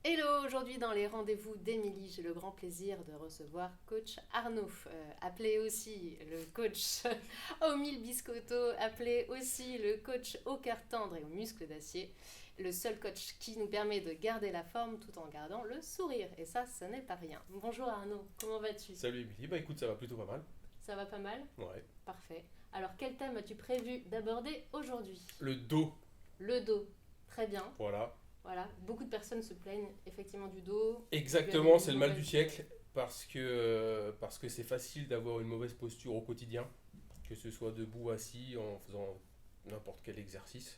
Hello, aujourd'hui dans les rendez-vous d'Émilie, j'ai le grand plaisir de recevoir coach Arnaud, appelé aussi le coach aux 1000 biscottos, appelé aussi le coach au cœur tendre et aux muscles d'acier, le seul coach qui nous permet de garder la forme tout en gardant le sourire. Et ça, ce n'est pas rien. Bonjour Arnaud, comment vas-tu? Salut Émilie, bah écoute, ça va plutôt pas mal. Ça va pas mal? Ouais. Parfait. Alors quel thème as-tu prévu d'aborder aujourd'hui? Le dos, Le dos. Très bien. voilà. Voilà, beaucoup de personnes se plaignent effectivement du dos, dû à Exactement, des c'est le mal du mauvaises. siècle parce que c'est facile d'avoir une mauvaise posture au quotidien, que ce soit debout, assis, en faisant n'importe quel exercice.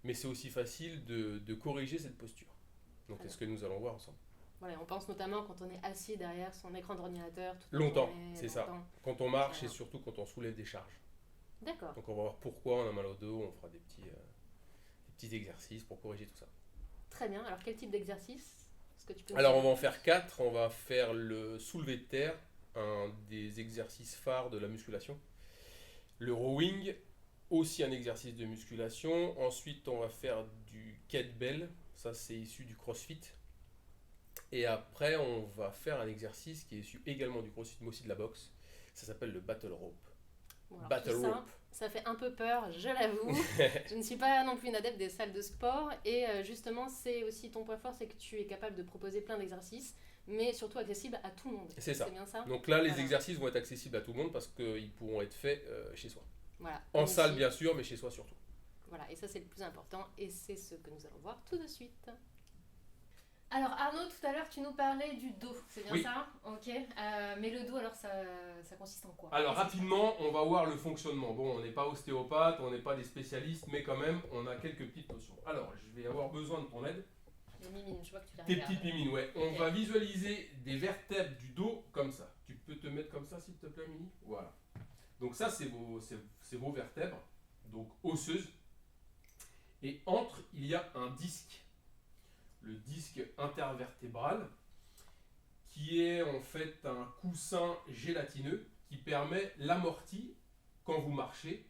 Mais c'est aussi facile de corriger cette posture. Donc Très c'est bien. ce que nous allons voir ensemble. Voilà, on pense notamment quand on est assis derrière son écran d'ordinateur toute la Longtemps, journée, c'est ça. longtemps. Quand on Très marche et bien. surtout quand on soulève des charges. D'accord. Donc on va voir pourquoi on a mal au dos, on fera des petits exercices pour corriger tout ça. Très bien. Alors quel type d'exercice est-ce que tu peux nous Alors dire on un va peu en faire plus? 4. On va faire le soulevé de terre, un des exercices phares de la musculation. Le rowing, aussi un exercice de musculation. Ensuite on va faire du kettlebell, ça c'est issu du crossfit. Et après on va faire un exercice qui est issu également du crossfit, mais aussi de la boxe. Ça s'appelle le battle rope. Bon, alors tout Battle rope. simple, ça fait un peu peur, je l'avoue. Je ne suis pas non plus une adepte des salles de sport et justement c'est aussi ton point fort, c'est que tu es capable de proposer plein d'exercices, mais surtout accessibles à tout le monde. C'est C'est ça. bien ça? Donc là les Voilà. exercices vont être accessibles à tout le monde parce qu'ils pourront être faits chez soi. Voilà, En salle domicile. bien sûr, mais chez soi surtout. Voilà, et ça c'est le plus important et c'est ce que nous allons voir tout de suite. Alors Arnaud, tout à l'heure tu nous parlais du dos, c'est bien Oui. ça? Ok. Mais le dos alors ça consiste en quoi? Alors Qu'est-ce qui se passe? rapidement, on va voir le fonctionnement. Bon, on n'est pas ostéopathe, on n'est pas des spécialistes, mais quand même, on a quelques petites notions. Alors, je vais avoir besoin de ton aide. Les mimines, je vois que tu les Tes regardes. petites mimines, ouais. On Ok. va visualiser des vertèbres du dos comme ça. Tu peux te mettre comme ça, s'il te plaît, Mini. Voilà. Donc ça, c'est vos vertèbres, donc osseuses. Et entre, il y a un disque, le disque intervertébral, qui est en fait un coussin gélatineux qui permet l'amorti quand vous marchez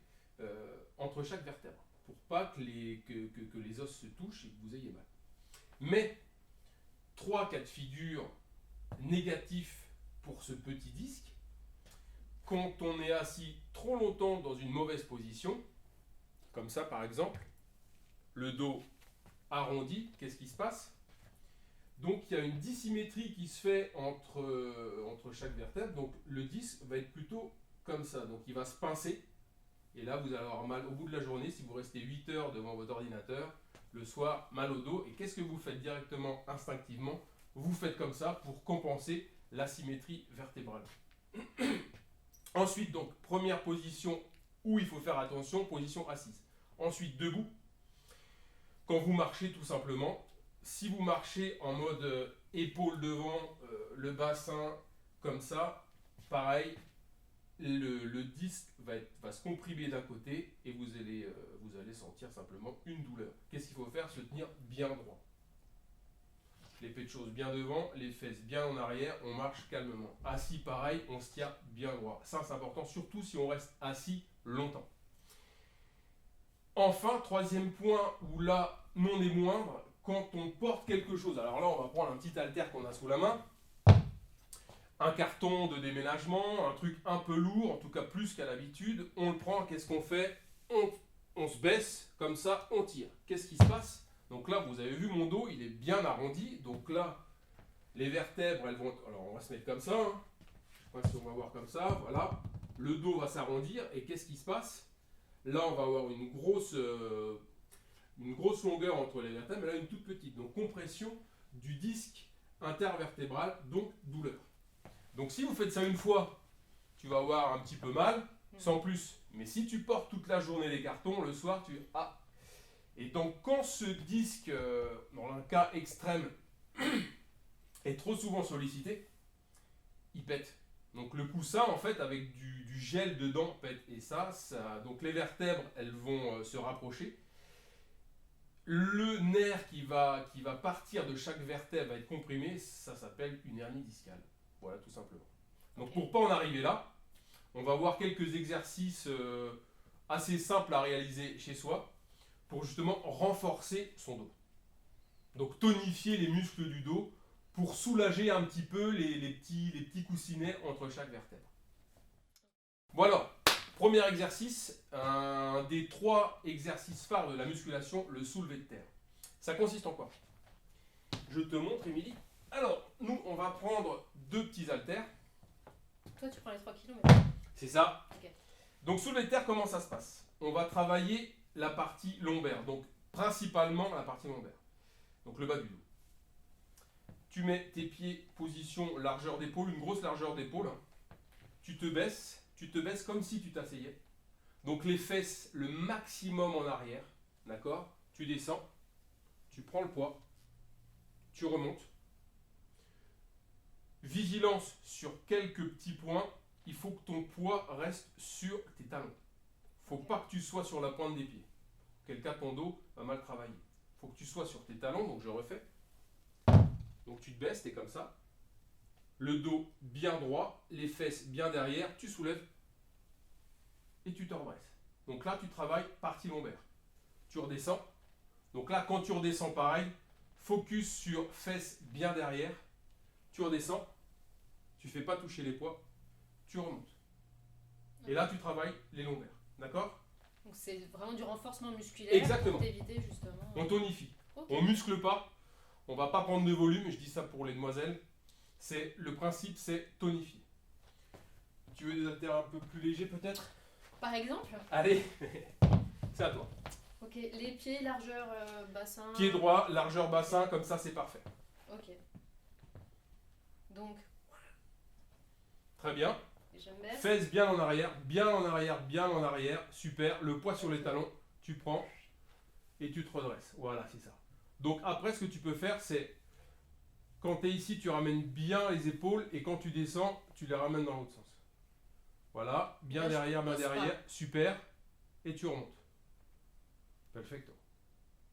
entre chaque vertèbre, pour pas que les os se touchent et que vous ayez mal. Mais trois cas de figure négatifs pour ce petit disque. Quand on est assis trop longtemps dans une mauvaise position, comme ça par exemple, le dos arrondi, qu'est-ce qui se passe? Donc il y a une dissymétrie qui se fait entre chaque vertèbre. Donc le disque va être plutôt comme ça. Donc il va se pincer. Et là, vous allez avoir mal au bout de la journée si vous restez 8 heures devant votre ordinateur. Le soir, mal au dos. Et qu'est-ce que vous faites directement, instinctivement? Vous faites comme ça pour compenser l'asymétrie vertébrale. Ensuite, donc, première position où il faut faire attention, position assise. Ensuite, debout. Quand vous marchez, tout simplement, si vous marchez en mode épaule devant, le bassin comme ça, pareil, le disque va se comprimer d'un côté et vous allez sentir simplement une douleur. Qu'est-ce qu'il faut faire? Se tenir bien droit. Les pets de choses bien devant, les fesses bien en arrière, on marche calmement. Assis pareil, on se tient bien droit. Ça c'est important, surtout si on reste assis longtemps. Enfin, troisième point où là, non des moindres, quand on porte quelque chose. Alors là, on va prendre un petit haltère qu'on a sous la main, un carton de déménagement, un truc un peu lourd, en tout cas plus qu'à l'habitude. On le prend, qu'est-ce qu'on fait? On se baisse, comme ça, on tire. Qu'est-ce qui se passe? Donc là, vous avez vu mon dos, il est bien arrondi. Donc là, les vertèbres, elles vont. Alors on va se mettre comme ça. Hein. Je sais pas si on va voir comme ça. Voilà. Le dos va s'arrondir. Et qu'est-ce qui se passe? Là, on va avoir une grosse longueur entre les vertèbres, mais là, une toute petite. Donc compression du disque intervertébral, donc douleur. Donc si vous faites ça une fois, tu vas avoir un petit peu mal, sans plus. Mais si tu portes toute la journée les cartons, le soir, tu... Ah. Et donc quand ce disque, dans un cas extrême, est trop souvent sollicité, il pète. Donc le coussin, en fait, avec du gel dedans, pète. Et ça, donc les vertèbres, elles vont se rapprocher. Le nerf qui va partir de chaque vertèbre va être comprimé, ça s'appelle une hernie discale. Voilà, tout simplement. Donc Ok. pour pas en arriver là, on va voir quelques exercices assez simples à réaliser chez soi pour justement renforcer son dos. Donc tonifier les muscles du dos pour soulager un petit peu les petits coussinets entre chaque vertèbre. Voilà, premier exercice, un des 3 exercices phares de la musculation, le soulevé de terre. Ça consiste en quoi? Je te montre, Émilie. Alors, nous, on va prendre 2 petits haltères. Toi, tu prends les 3 kilos, mais... C'est ça. Ok. Donc, soulevé de terre, comment ça se passe? On va travailler la partie lombaire, donc principalement la partie lombaire. Donc, le bas du dos. Tu mets tes pieds position largeur d'épaule, une grosse largeur d'épaule. Tu te baisses comme si tu t'asseyais. Donc les fesses le maximum en arrière, d'accord? Tu descends, tu prends le poids, tu remontes. Vigilance sur quelques petits points, il faut que ton poids reste sur tes talons. Il ne faut pas que tu sois sur la pointe des pieds. Auquel cas ton dos va mal travailler. Il faut que tu sois sur tes talons, donc je refais. Donc tu te baisses, tu es comme ça. Le dos bien droit, les fesses bien derrière, tu soulèves et tu te redresses. Donc là, tu travailles partie lombaire. Tu redescends. Donc là, quand tu redescends, pareil, focus sur fesses bien derrière. Tu redescends. Tu ne fais pas toucher les poids. Tu remontes. Et là, tu travailles les lombaires. D'accord? Donc c'est vraiment du renforcement musculaire. Exactement. Pour t'éviter justement. On tonifie. Ok. On muscle pas. On va pas prendre de volume. Je dis ça pour les demoiselles. Le principe, c'est tonifier. Tu veux des haltères un peu plus légers peut-être? Par exemple? Allez, c'est à toi. Ok, les pieds, largeur bassin. Pied droit, largeur bassin, comme ça c'est parfait. Ok. Donc, Très bien. et je me baisse. Fesses bien en arrière, bien en arrière, bien en arrière. Super. Le poids sur les talons, tu prends et tu te redresses. Voilà, c'est ça. Donc après, ce que tu peux faire, c'est quand tu es ici, tu ramènes bien les épaules et quand tu descends, tu les ramènes dans l'autre sens. Voilà, bien Là, derrière, bien pose derrière. pas. Super. Et tu remontes. Perfecto.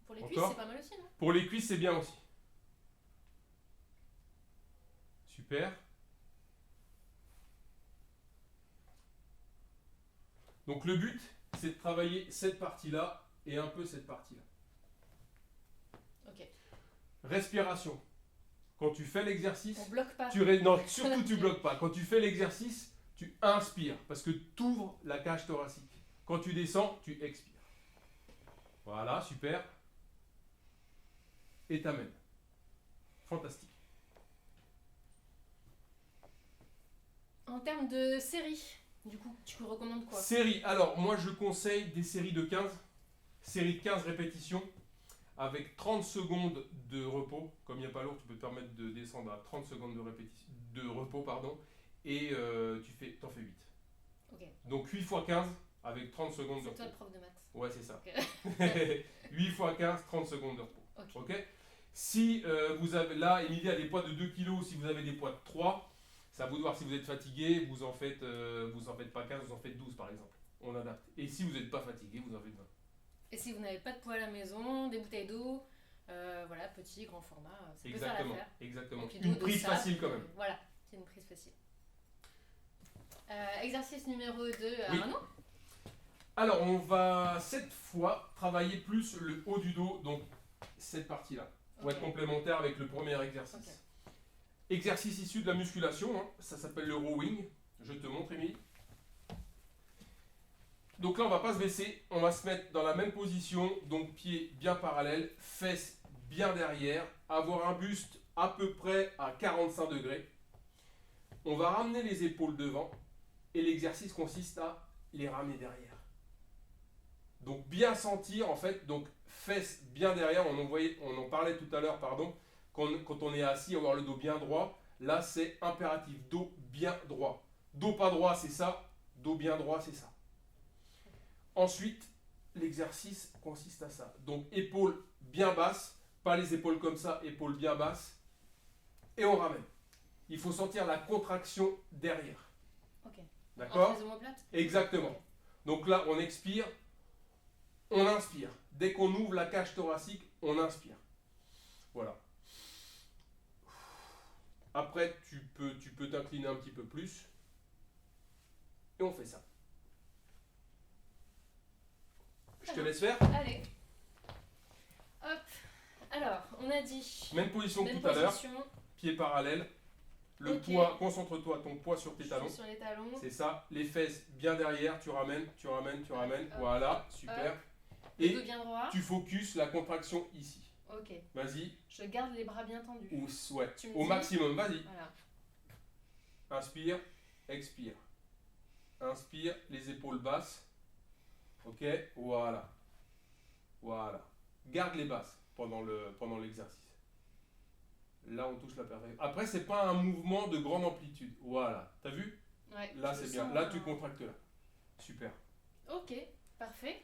Pour les Encore? cuisses, c'est pas mal aussi, non? Pour les cuisses, c'est bien aussi. Super. Donc le but, c'est de travailler cette partie-là et un peu cette partie-là. Ok. Respiration. Quand tu fais l'exercice, On bloque pas. non, surtout tu bloques pas. Quand tu fais l'exercice, tu inspires parce que tu ouvres la cage thoracique. Quand tu descends, tu expires. Voilà, super. Et t'amènes. Fantastique. En termes de série, du coup, tu recommandes quoi? Série. Alors, moi, je conseille des séries de 15. Série de 15 répétitions avec 30 secondes de repos. Comme il n'y a pas lourd, tu peux te permettre de descendre à 30 secondes de repos. Pardon, et t'en fais 8. Ok. Donc 8 x 15 avec 30 secondes de C'est toi le repos. prof de maths. Ouais, c'est ça. Ok. 8 x 15, 30 secondes de repos. Ok. Ok. Si vous avez là, Emilie a des poids de 2 kg, si vous avez des poids de 3, c'est à vous de voir. Si vous êtes fatigué, vous en faites pas 15, vous en faites 12 par exemple. On adapte. Et si vous n'êtes pas fatigué, vous en faites 20. Et si vous n'avez pas de poids à la maison, des bouteilles d'eau, voilà, petit, grand format, ça peut faire Exactement. l'affaire. Exactement. Et puis Une d'eau, prise sable, facile quand même. Voilà, c'est une prise facile. Exercice numéro 2, Oui. Arnaud. Alors, on va cette fois travailler plus le haut du dos, donc cette partie-là, pour Ok. être complémentaire avec le premier exercice. Exercice issu de la musculation, hein, ça s'appelle le rowing. Je te montre, Émilie. Donc là, on va pas se baisser, on va se mettre dans la même position, donc pieds bien parallèles, fesses bien derrière, avoir un buste à peu près à 45 degrés. On va ramener les épaules devant et l'exercice consiste à les ramener derrière. Donc bien sentir en fait, donc fesses bien derrière, on en parlait tout à l'heure, pardon, quand on est assis, avoir le dos bien droit, là c'est impératif, dos bien droit. Dos pas droit c'est ça, dos bien droit c'est ça. Ensuite, l'exercice consiste à ça. Donc épaules bien basses, pas les épaules comme ça, épaules bien basses, et on ramène. Il faut sentir la contraction derrière. Ok. D'accord? Entre les omoplates? Exactement. Ok. Donc là, on expire, on inspire. Dès qu'on ouvre la cage thoracique, on inspire. Voilà. Après, tu peux t'incliner un petit peu plus. Et on fait ça. Je te laisse faire. Allez. Hop. Alors, on a dit. Même position Même que tout à l'heure. position. Pieds parallèles. Le Ok. poids, concentre-toi, ton poids sur tes Je talons. suis sur les talons. C'est ça. Les fesses bien derrière, tu ramènes. Hop, Voilà, hop, super. Le Et dos bien droit. tu focuses la contraction ici. Ok. Vas-y. Je garde les bras bien tendus. Ouais, Tu me au dis. maximum, vas-y. Voilà. Inspire, expire. Inspire, les épaules basses. Ok, voilà. Voilà. Garde les basses pendant l'exercice. Là, on touche la perfection. Après, c'est pas un mouvement de grande amplitude. Voilà. T'as vu? Ouais, Là, je c'est le bien. sens, Là, tu contractes là. Super. Ok, parfait.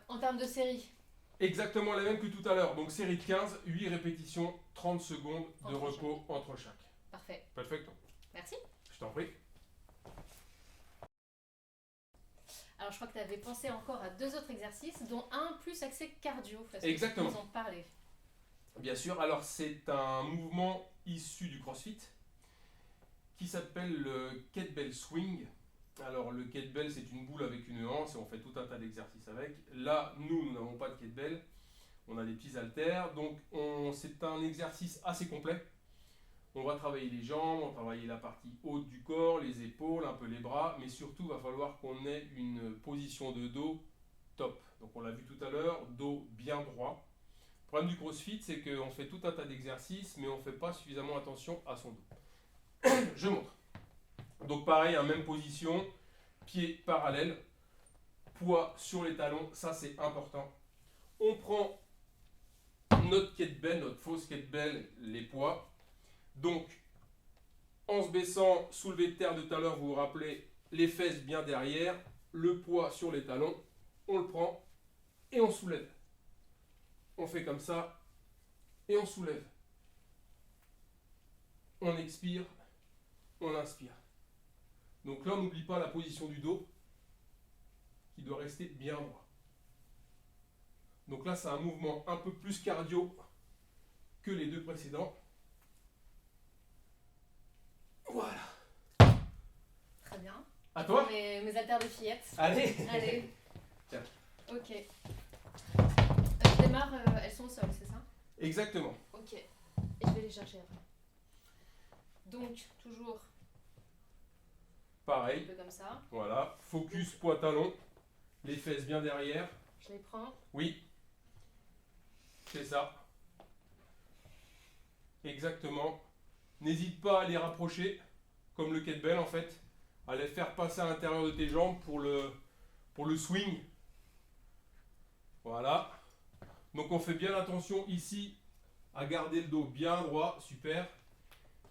En termes de série, Exactement la même que tout à l'heure. Donc, série de 15, 8 répétitions, 30 secondes de Entre repos entre chaque. parfait. Perfecto. Merci. Je t'en prie. Alors, je crois que tu avais pensé encore à 2 autres exercices, dont un plus axé cardio. Parce que Exactement. tu nous en parlais. Bien sûr, alors c'est un mouvement issu du CrossFit qui s'appelle le kettlebell swing. Alors le kettlebell, c'est une boule avec une hanche et on fait tout un tas d'exercices avec. Là, nous n'avons pas de kettlebell, on a des petits haltères, donc c'est un exercice assez complet. On va travailler les jambes, on va travailler la partie haute du corps, les épaules, un peu les bras, mais surtout, il va falloir qu'on ait une position de dos top. Donc on l'a vu tout à l'heure, dos bien droit. Le problème du CrossFit, c'est qu'on fait tout un tas d'exercices, mais on ne fait pas suffisamment attention à son dos. Je montre. Donc pareil, même position, pieds parallèles, poids sur les talons, ça c'est important. On prend notre kettlebell, notre fausse kettlebell, les poids. Donc, en se baissant, soulevé de terre de tout à l'heure, vous vous rappelez, les fesses bien derrière, le poids sur les talons, on le prend et on soulève. On fait comme ça et on soulève. On expire, on inspire. Donc là, on n'oublie pas la position du dos qui doit rester bien droit. Donc là, c'est un mouvement un peu plus cardio que les 2 précédents. Voilà. Très bien. À toi. Mes haltères de fillette. Allez. Allez. Tiens. Ok. Je démarre, elles sont au sol, c'est ça? Exactement. Ok. Et je vais les chercher après. Donc, toujours un Pareil. peu comme ça. Voilà. Focus, poids, talon. Les fesses bien derrière. Je les prends. Oui. C'est ça. Exactement. N'hésite pas à les rapprocher, comme le kettlebell en fait. À les faire passer à l'intérieur de tes jambes pour le swing. Voilà. Donc on fait bien attention ici à garder le dos bien droit. Super.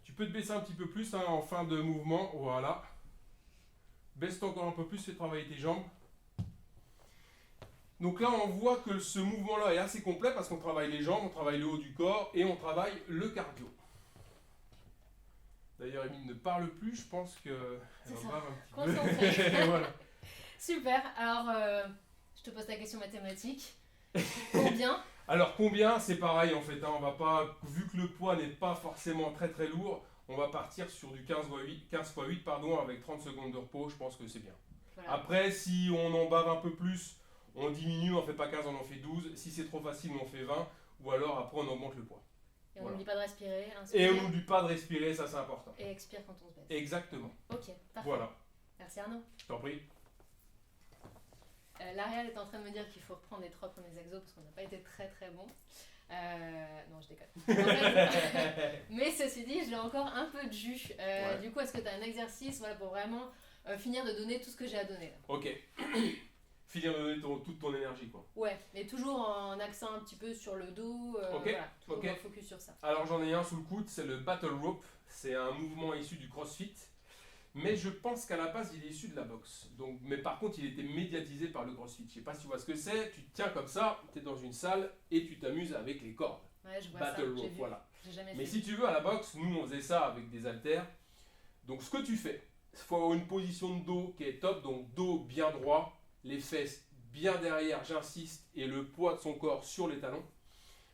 Tu peux te baisser un petit peu plus en fin de mouvement. Voilà. Baisse-toi encore un peu plus, fais travailler tes jambes. Donc là, on voit que ce mouvement-là est assez complet parce qu'on travaille les jambes, on travaille le haut du corps et on travaille le cardio. D'ailleurs, Émile ne parle plus, je pense qu'elle va bave un petit Concentré. peu. Voilà. Super. Alors, je te pose la question mathématique. Combien? Alors combien? C'est pareil en fait, hein, on va pas, vu que le poids n'est pas forcément très très lourd, on va partir sur du 15 x 8 pardon, avec 30 secondes de repos, je pense que c'est bien. Voilà. Après, si on en bave un peu plus, on diminue, on fait pas 15, on en fait 12. Si c'est trop facile, on fait 20. Ou alors après, on augmente le poids. Et on Voilà. n'oublie pas de respirer. Inspire. Et on n'oublie pas de respirer, ça c'est important. Et expire quand on se baisse. Exactement. Ok, parfait. Voilà, Merci Arnaud. je t'en prie. L'Ariel est en train de me dire qu'il faut reprendre les 3 premiers exos parce qu'on n'a pas été très très bon. Non, je déconne. En fait, mais ceci dit, j'ai encore un peu de jus. Ouais. Du coup, est-ce que tu as un exercice pour vraiment finir de donner tout ce que j'ai à donner là? Ok. Finir de donner toute ton énergie quoi. Ouais, mais toujours en accent un petit peu sur le dos. Ok, Voilà, toujours ok. focus sur ça. Alors j'en ai un sous le coude, c'est le battle rope. C'est un mouvement issu du CrossFit. Mais je pense qu'à la base, il est issu de la boxe. Donc, mais par contre, il était médiatisé par le CrossFit. Je sais pas si tu vois ce que c'est. Tu te tiens comme ça, tu es dans une salle et tu t'amuses avec les cordes. Ouais, je vois Battle ça. rope, J'ai vu. voilà. J'ai jamais Mais fait. si tu veux, à la boxe, nous on faisait ça avec des haltères. Donc ce que tu fais, il faut avoir une position de dos qui est top. Donc dos bien droit, les fesses bien derrière, j'insiste, et le poids de son corps sur les talons.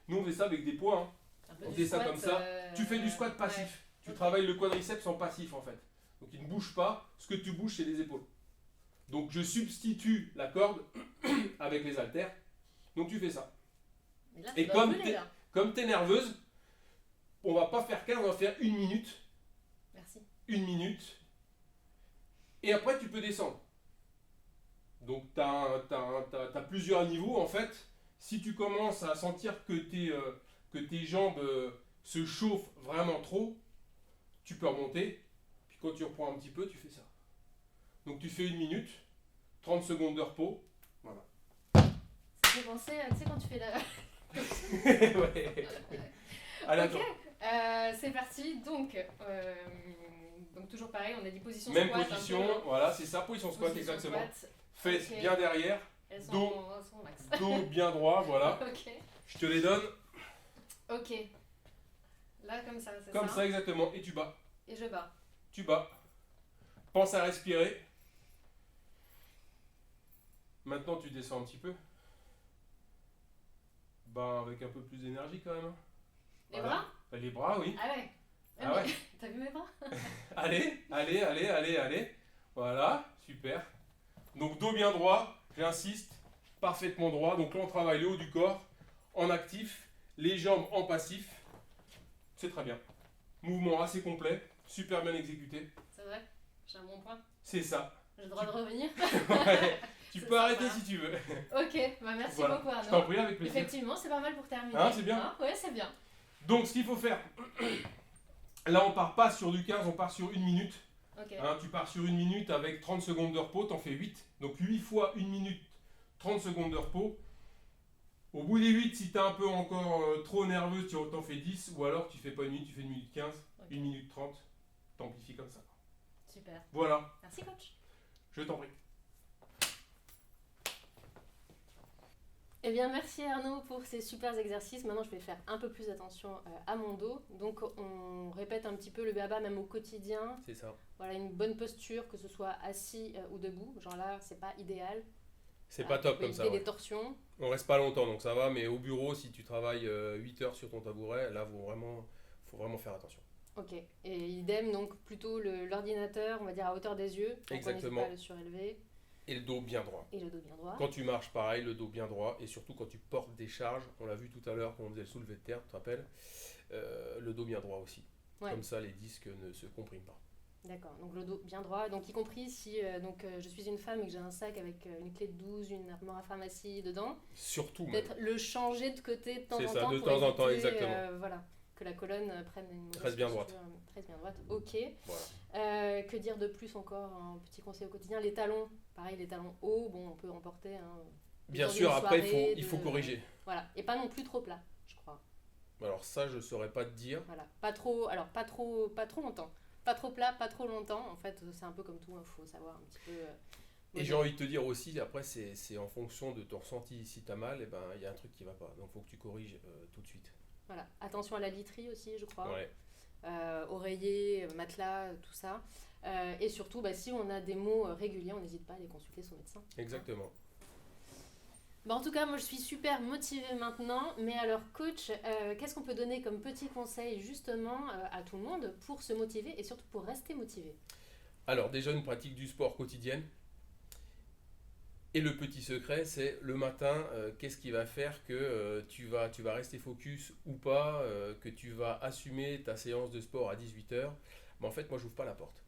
Nous on faisait ça avec des poids. Hein. Un peu On du fait ça squat, comme ça. Tu fais du squat passif. ouais. Tu Ok. travailles le quadriceps en passif en fait. Donc il ne bouge pas. Ce que tu bouges, c'est les épaules. Donc je substitue la corde avec les haltères. Donc tu fais ça. Mais là, Et tu dois comme brûler, t'es- là. Comme tu es nerveuse, on va pas faire 15, on va faire 1 minute. Merci. 1 minute. Et après, tu peux descendre. Donc, tu as plusieurs niveaux. En fait, si tu commences à sentir que tes jambes se chauffent vraiment trop, tu peux remonter. Puis quand tu reprends un petit peu, tu fais ça. Donc, tu fais 1 minute, 30 secondes de repos. Voilà. Ça fait penser, tu sais, quand tu fais la... Ouais. Allez, Ok, c'est parti. Donc toujours pareil, on a dit position même squat. position, voilà, c'est ça, position squat, Position exactement. squat. Fesses Ok. bien derrière, Elles sont, dos. elles sont au max. dos bien droit, voilà. Ok. Je te les donne Ok. Là, comme ça, c'est ça. comme ça, exactement. Et tu bats. Et je bats. Tu bats. Pense à respirer. Maintenant, tu descends un petit peu. Bah, avec un peu plus d'énergie quand même. Les Voilà. bras. Les bras, oui. Ah ouais. Ah ouais. T'as vu mes bras? Allez. Voilà, super. Donc, dos bien droit, j'insiste, parfaitement droit. Donc là, on travaille le haut du corps en actif, les jambes en passif. C'est très bien. Mouvement assez complet, super bien exécuté. C'est vrai. J'ai un bon point. C'est ça. J'ai le droit de revenir. Ouais. Tu C'est peux arrêter sympa. si tu veux. Ok, bah merci Voilà. beaucoup Je t'en Arnaud. prie, avec plaisir. Effectivement, c'est pas mal pour terminer. Hein, c'est bien. Hein, ouais, c'est bien. Donc, ce qu'il faut faire, là, on part pas sur du 15, on part sur 1 minute. Ok. Hein, tu pars sur 1 minute avec 30 secondes de repos, t'en fais 8. Donc 8 fois 1 minute, 30 secondes de repos. Au bout des 8, si t'es un peu encore trop nerveuse, tu t'en fais 10. Ou alors tu fais pas 1 minute, tu fais 1 minute 15, Ok. 1 minute 30. T'amplifies comme ça. Super. Voilà, Merci coach. je t'en prie. Eh bien, merci Arnaud pour ces super exercices. Maintenant, je vais faire un peu plus attention à mon dos. Donc, on répète un petit peu le BABA même au quotidien. C'est ça. Voilà, une bonne posture, que ce soit assis ou debout. Genre là, c'est pas idéal. C'est pas top Pour comme ça. éviter Ouais. les torsions. On reste pas longtemps donc ça va, mais au bureau, si tu travailles 8 heures sur ton tabouret, là, faut vraiment faire attention. Ok. Et idem, donc plutôt l'ordinateur, on va dire à hauteur des yeux. Donc Exactement. on n'hésite pas à le surélever. Et le dos bien droit. Et le dos bien droit. Quand tu marches, pareil, le dos bien droit. Et surtout quand tu portes des charges, on l'a vu tout à l'heure quand on faisait le soulevé de terre, tu te rappelles, le dos bien droit aussi. Ouais. Comme ça, les disques ne se compriment pas. D'accord, donc le dos bien droit, donc y compris si je suis une femme et que j'ai un sac avec une clé de 12, une armoire à pharmacie dedans, Surtout même. peut-être le changer de côté de temps C'est en ça, temps de pour temps en temps, éviter, exactement. voilà, que la colonne prenne une mauvaise Reste bien posture, reste bien droite, ok. Voilà. Que dire de plus encore, un petit conseil au quotidien, les talons, pareil, les talons hauts, bon, on peut en porter. Bien dans sûr, une après, soirée il faut corriger. Voilà, et pas non plus trop plat, je crois. Alors ça, je saurais pas te dire. Voilà, pas trop longtemps. Pas trop plat, pas trop longtemps. En fait, c'est un peu comme tout, il faut savoir un petit peu. Et j'ai envie de te dire aussi, après, c'est en fonction de ton ressenti. Si tu as mal, il y a un truc qui va pas. Donc, il faut que tu corriges tout de suite. Voilà, attention à la literie aussi, je crois. Ouais. Oreiller, matelas, tout ça. Et surtout, si on a des maux réguliers, on n'hésite pas à aller consulter son médecin. Exactement. En tout cas, moi je suis super motivée maintenant. Mais alors, coach, qu'est-ce qu'on peut donner comme petit conseil justement à tout le monde pour se motiver et surtout pour rester motivé? Alors, déjà, une pratique du sport quotidienne. Et le petit secret, c'est le matin, qu'est-ce qui va faire que tu vas rester focus ou pas, que tu vas assumer ta séance de sport à 18h. Mais en fait, moi, je n'ouvre pas la porte.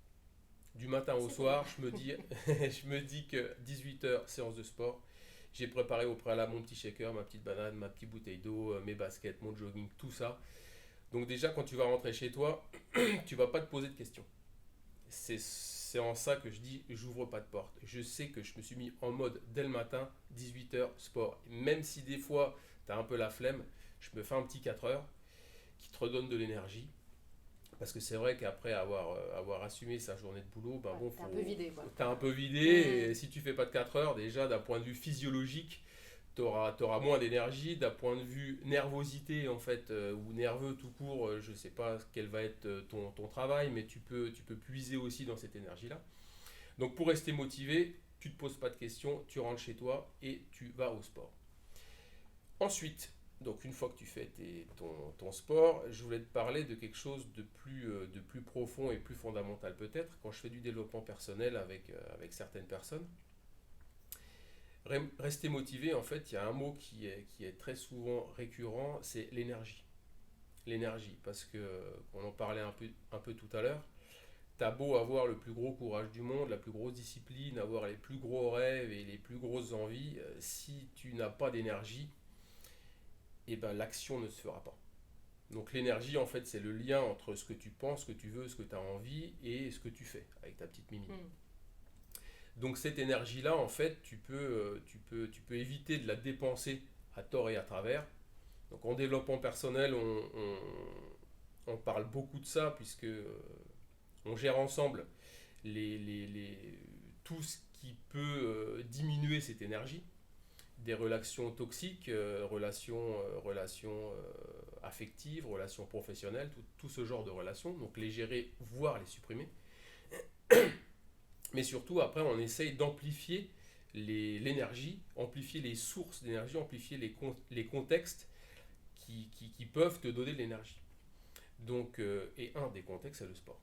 Du matin au soir, je me dis que 18h, séance de sport. J'ai préparé au préalable mon petit shaker, ma petite banane, ma petite bouteille d'eau, mes baskets, mon jogging, tout ça. Donc déjà, quand tu vas rentrer chez toi, tu vas pas te poser de questions. C'est en ça que je dis, j'ouvre pas de porte. Je sais que je me suis mis en mode dès le matin, 18h, sport. Même si des fois, tu as un peu la flemme, je me fais un petit 4 heures qui te redonne de l'énergie. Parce que c'est vrai qu'après avoir assumé sa journée de boulot, t'es un peu vidé, quoi. T'es un peu vidé, et si tu fais pas de 4 heures, déjà d'un point de vue physiologique, t'auras moins d'énergie. D'un point de vue nervosité, en fait, ou nerveux tout court, je sais pas quel va être ton travail, mais tu peux puiser aussi dans cette énergie-là. Donc pour rester motivé, tu te poses pas de questions, tu rentres chez toi et tu vas au sport. Ensuite, donc une fois que tu fais ton sport, je voulais te parler de quelque chose de plus profond et plus fondamental peut-être. Quand je fais du développement personnel avec certaines personnes, rester motivé, en fait, il y a un mot qui est très souvent récurrent, c'est l'énergie. L'énergie, parce que, on en parlait un peu tout à l'heure, t'as beau avoir le plus gros courage du monde, la plus grosse discipline, avoir les plus gros rêves et les plus grosses envies, si tu n'as pas d'énergie, eh ben, l'action ne se fera pas. Donc l'énergie, en fait, c'est le lien entre ce que tu penses, ce que tu veux, ce que tu as envie et ce que tu fais avec ta petite mimine. Donc cette énergie-là, en fait, tu peux éviter de la dépenser à tort et à travers. Donc en développement personnel, on parle beaucoup de ça, puisque on gère ensemble tout ce qui peut diminuer cette énergie. Des relations toxiques, relations affectives, relations professionnelles, tout ce genre de relations. Donc les gérer, voire les supprimer. Mais surtout, après, on essaye d'amplifier l'énergie, amplifier les sources d'énergie, amplifier les contextes qui peuvent te donner de l'énergie. Donc, et un des contextes, c'est le sport.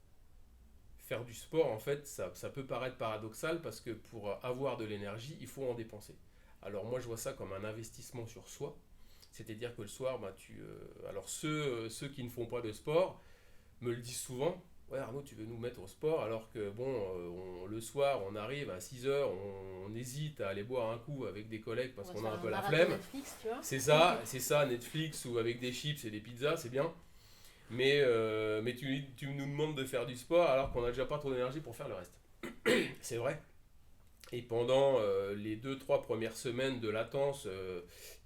Faire du sport, en fait, ça peut paraître paradoxal parce que pour avoir de l'énergie, il faut en dépenser. Alors moi, je vois ça comme un investissement sur soi. C'est-à-dire que le soir, alors ceux qui ne font pas de sport me le disent souvent. Ouais, Arnaud, tu veux nous mettre au sport alors que le soir, on arrive à 6 heures, on hésite à aller boire un coup avec des collègues parce qu'on a un peu la flemme. Netflix, tu vois. C'est ça, Netflix ou avec des chips et des pizzas, c'est bien. Mais tu nous demandes de faire du sport alors qu'on n'a déjà pas trop d'énergie pour faire le reste. C'est vrai. Et pendant les 2-3 premières semaines de latence,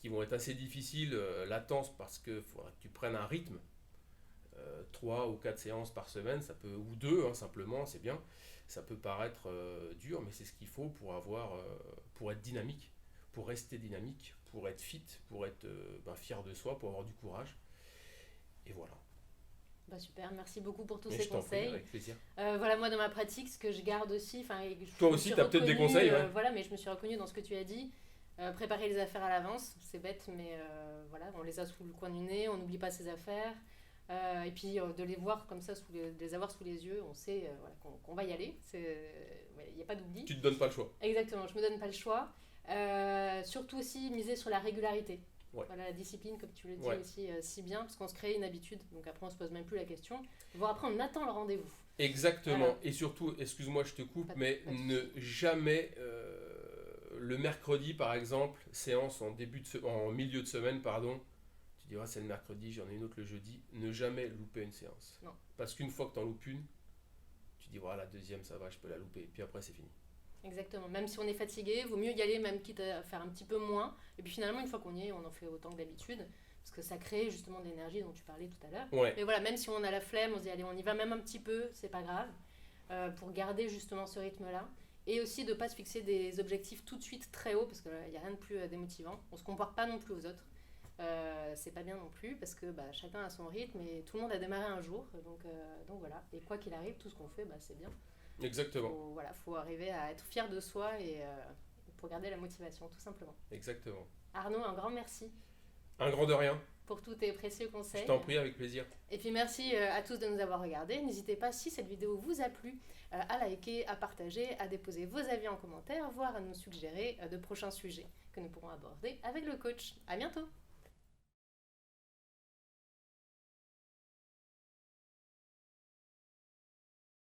qui vont être assez difficiles, latence parce qu'il faudra que tu prennes un rythme, 3 ou 4 séances par semaine, ou 2 simplement, c'est bien. Ça peut paraître dur, mais c'est ce qu'il faut pour être dynamique, pour rester dynamique, pour être fit, pour être fier de soi, pour avoir du courage. Et voilà. Bah super, merci beaucoup pour tous Mais ces je t'en conseils. prie, avec plaisir. Voilà, moi dans ma pratique, ce que je garde aussi, toi aussi, tu as peut-être des conseils, ouais. Voilà, mais je me suis reconnue dans ce que tu as dit. Préparer les affaires à l'avance, c'est bête, mais voilà, on les a sous le coin du nez, on n'oublie pas ses affaires. Et puis de les voir comme ça, de les avoir sous les yeux, on sait voilà, qu'on va y aller. Il n'y a pas d'oubli. Tu te donnes pas le choix. Exactement, je me donne pas le choir. Surtout aussi miser sur la régularité. Ouais. Voilà, la discipline, comme tu le dis aussi si bien, parce qu'on se crée une habitude, donc après on se pose même plus la question. Voire après on attend le rendez-vous. Exactement, voilà. Et surtout, excuse-moi je te coupe, mais ne jamais, le mercredi par exemple, séance en milieu de semaine, pardon, tu diras c'est le mercredi, j'en ai une autre le jeudi, ne jamais louper une séance. Non. Parce qu'une fois que tu en loupes une, tu dis voilà, la deuxième ça va, je peux la louper, puis après c'est fini. Exactement, même si on est fatigué, vaut mieux y aller, même quitte à faire un petit peu moins. Et puis finalement, une fois qu'on y est, on en fait autant que d'habitude, parce que ça crée justement de l'énergie dont tu parlais tout à l'heure. Ouais. Mais voilà, même si on a la flemme, on se dit allez, on y va même un petit peu, c'est pas grave, pour garder justement ce rythme-là. Et aussi de ne pas se fixer des objectifs tout de suite très hauts, parce qu'il n'y a rien de plus démotivant. On ne se compare pas non plus aux autres. C'est pas bien non plus, parce que chacun a son rythme et tout le monde a démarré un jour. Donc voilà, et quoi qu'il arrive, tout ce qu'on fait, c'est bien. Exactement. Faut arriver à être fier de soi et pour garder la motivation, tout simplement. Exactement. Arnaud, un grand merci. Un grand de rien. Pour tous tes précieux conseils. Je t'en prie, avec plaisir. Et puis merci à tous de nous avoir regardés. N'hésitez pas, si cette vidéo vous a plu, à liker, à partager, à déposer vos avis en commentaire, voire à nous suggérer de prochains sujets que nous pourrons aborder avec le coach. À bientôt.